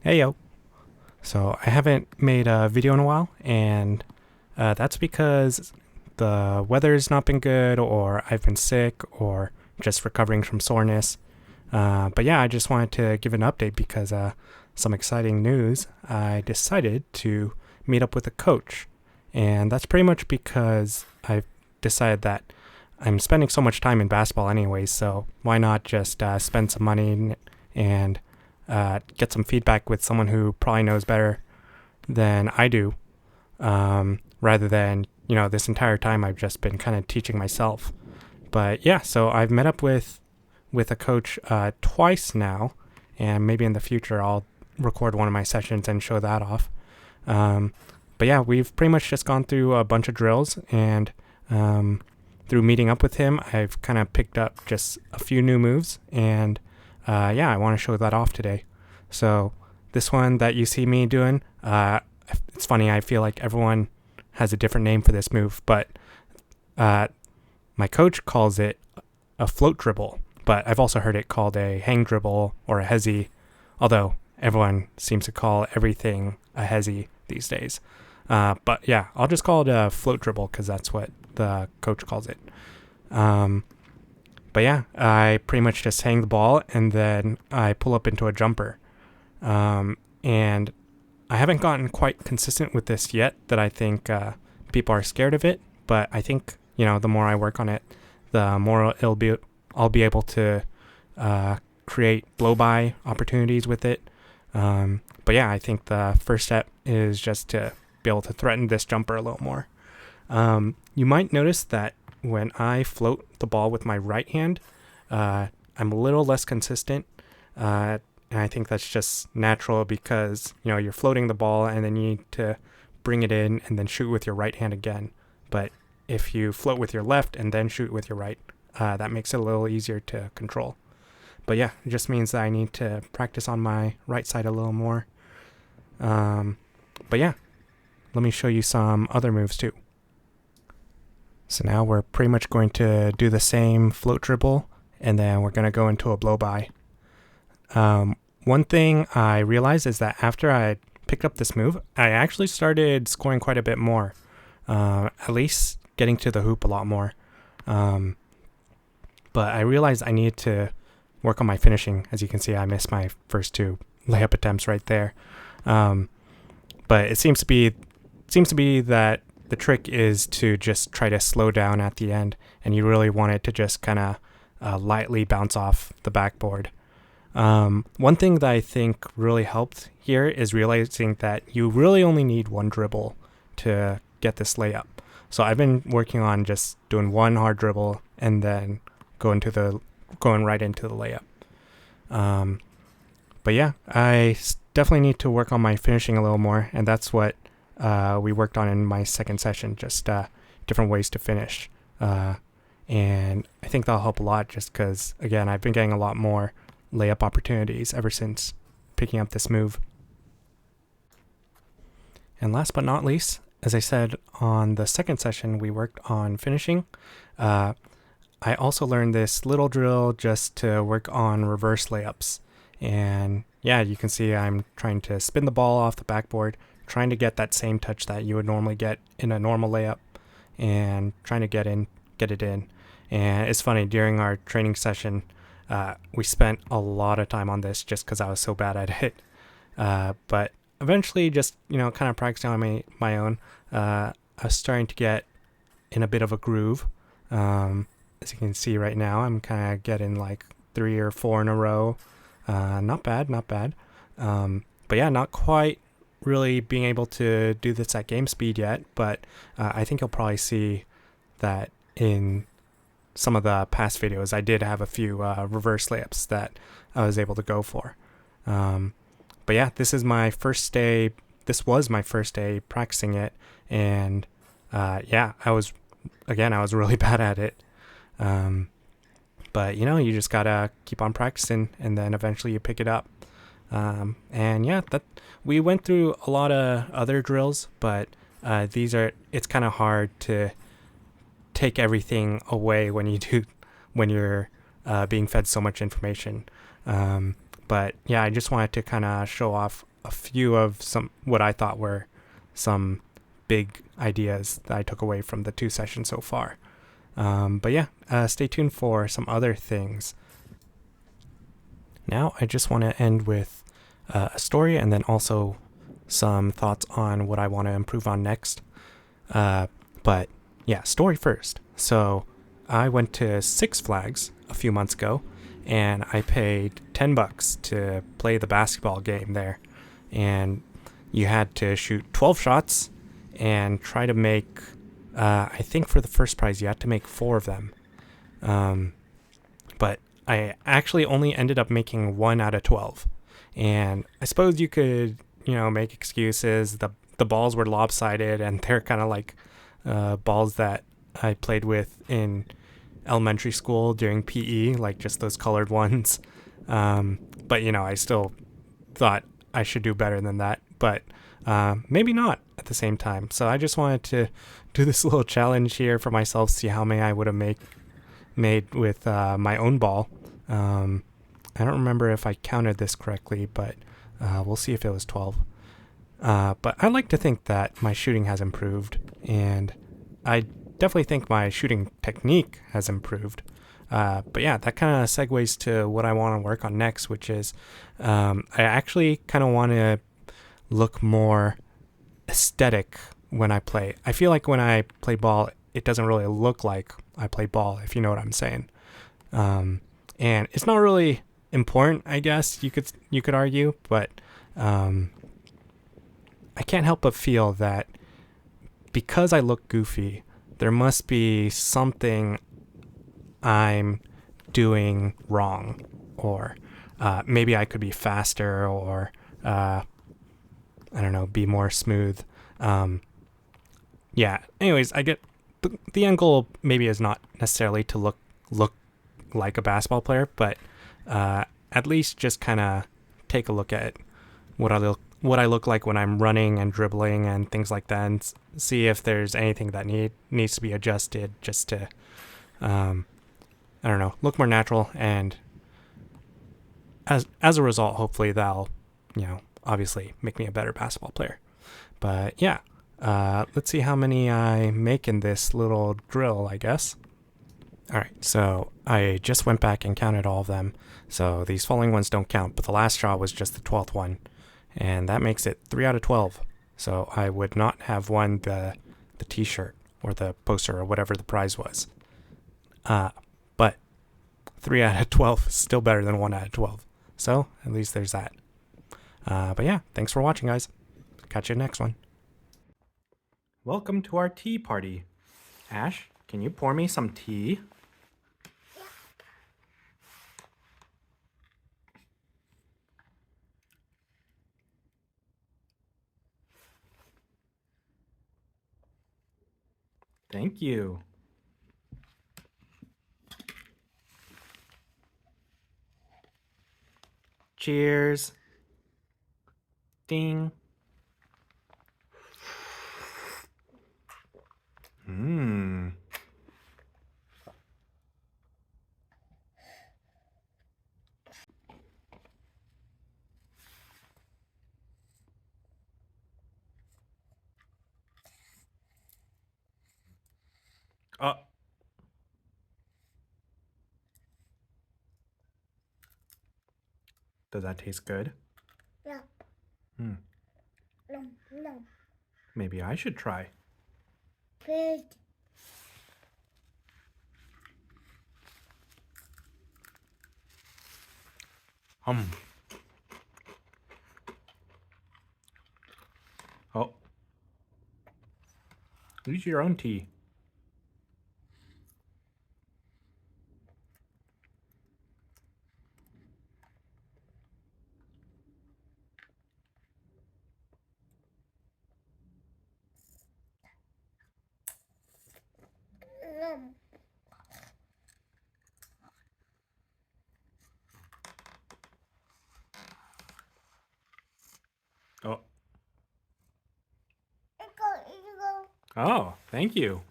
Hey yo. So I haven't made a video in a while, and that's because the weather's not been good, or I've been sick, or just recovering from soreness. But yeah, I just wanted to give an update because some exciting news. I decided to meet up with a coach, and that's pretty much because I've decided that I'm spending so much time in basketball anyways, so why not just spend some money and get some feedback with someone who probably knows better than I do, rather than, this entire time I've just been kind of teaching myself. But yeah, so I've met up with a coach twice now, and maybe in the future I'll record one of my sessions and show that off. Um, but yeah, we've pretty much just gone through a bunch of drills, and through meeting up with him, I've kind of picked up just a few new moves, and yeah, I want to show that off today. So this one that you see me doing, it's funny. I feel like everyone has a different name for this move, but uh, my coach calls it a float dribble, but I've also heard it called a hang dribble or a hezzy, although everyone seems to call everything a hezzy these days. But yeah, I'll just call it a float dribble because that's what the coach calls it. Um, but yeah, I pretty much just hang the ball and then I pull up into a jumper. And I haven't gotten quite consistent with this yet, that I think people are scared of it. But I think, the more I work on it, the more I'll be able to create blow by opportunities with it. But yeah, I think the first step is just to be able to threaten this jumper a little more. You might notice that when I float the ball with my right hand, I'm a little less consistent. And I think that's just natural because, you're floating the ball and then you need to bring it in and then shoot with your right hand again. But if you float with your left and then shoot with your right, that makes it a little easier to control. But yeah, it just means that I need to practice on my right side a little more. But yeah, let me show you some other moves too. So now we're pretty much going to do the same float dribble, and then we're going to go into a blow by. One thing I realized is that after I picked up this move, I actually started scoring quite a bit more, at least getting to the hoop a lot more. But I realized I needed to work on my finishing. As you can see, I missed my first two layup attempts right there. But it seems to be that the trick is to just try to slow down at the end, and you really want it to just kind of lightly bounce off the backboard. One thing that I think really helped here is realizing that you really only need one dribble to get this layup. So I've been working on just doing one hard dribble and then going right into the layup. But yeah, I definitely need to work on my finishing a little more, and that's what we worked on in my second session, just different ways to finish. And I think that'll help a lot just because, again, I've been getting a lot more layup opportunities ever since picking up this move. And last but not least, as I said on the second session, we worked on finishing. I also learned this little drill just to work on reverse layups. And yeah, you can see I'm trying to spin the ball off the backboard, trying to get that same touch that you would normally get in a normal layup, and trying to get it in. And it's funny, during our training session, we spent a lot of time on this just because I was so bad at it. But eventually, just kind of practicing on my own, I was starting to get in a bit of a groove. As you can see right now, I'm kind of getting like 3 or 4 in a row. Not bad. But yeah, not quite really being able to do this at game speed yet. But I think you'll probably see that in some of the past videos. I did have a few reverse layups that I was able to go for. But yeah, this was my first day practicing it, and yeah, I was really bad at it. But you just gotta keep on practicing, and then eventually you pick it up. And yeah, that we went through a lot of other drills, but it's kind of hard to take everything away when you're being fed so much information. But yeah, I just wanted to kind of show off a few of some what I thought were some big ideas that I took away from the 2 sessions so far. But yeah, stay tuned for some other things. Now, I just want to end with a story and then also some thoughts on what I want to improve on next. But yeah, story first. So I went to Six Flags a few months ago and I paid $10 to play the basketball game there. And you had to shoot 12 shots and try to make, I think for the first prize, you had to make 4 of them. But I actually only ended up making 1 out of 12. And I suppose you could, make excuses. The balls were lopsided and they're kind of like balls that I played with in elementary school during PE, like just those colored ones. But, I still thought I should do better than that. But maybe not at the same time. So I just wanted to do this little challenge here for myself, see how many I would have made with my own ball. I don't remember if I counted this correctly, but we'll see if it was 12. But I like to think that my shooting has improved, and I definitely think my shooting technique has improved. But yeah, that kind of segues to what I want to work on next, which is I actually kind of want to look more aesthetic when I play. I feel like when I play ball, it doesn't really look like I play ball, if you know what I'm saying. And it's not really important, I guess you could argue, but I can't help but feel that because I look goofy, there must be something I'm doing wrong, or maybe I could be faster, or I don't know, be more smooth. Yeah. Anyways, I get the end goal maybe is not necessarily to look like a basketball player, but at least just kind of take a look at what I look like when I'm running and dribbling and things like that, and see if there's anything that needs to be adjusted just to I don't know, look more natural, and as a result, hopefully that'll obviously make me a better basketball player. But yeah, let's see how many I make in this little drill, I guess. All right, so I just went back and counted all of them. So these following ones don't count, but the last shot was just the 12th one. And that makes it 3 out of 12. So I would not have won the t-shirt or the poster or whatever the prize was. But 3 out of 12 is still better than 1 out of 12. So at least there's that. But yeah, thanks for watching, guys. Catch you next one. Welcome to our tea party. Ash, can you pour me some tea? Thank you. Cheers. Ding. Mmm. Oh. Does that taste good? Yeah. Hmm. No. Maybe I should try. Pig. Oh. Use your own tea. No. Oh. Go. Oh, thank you.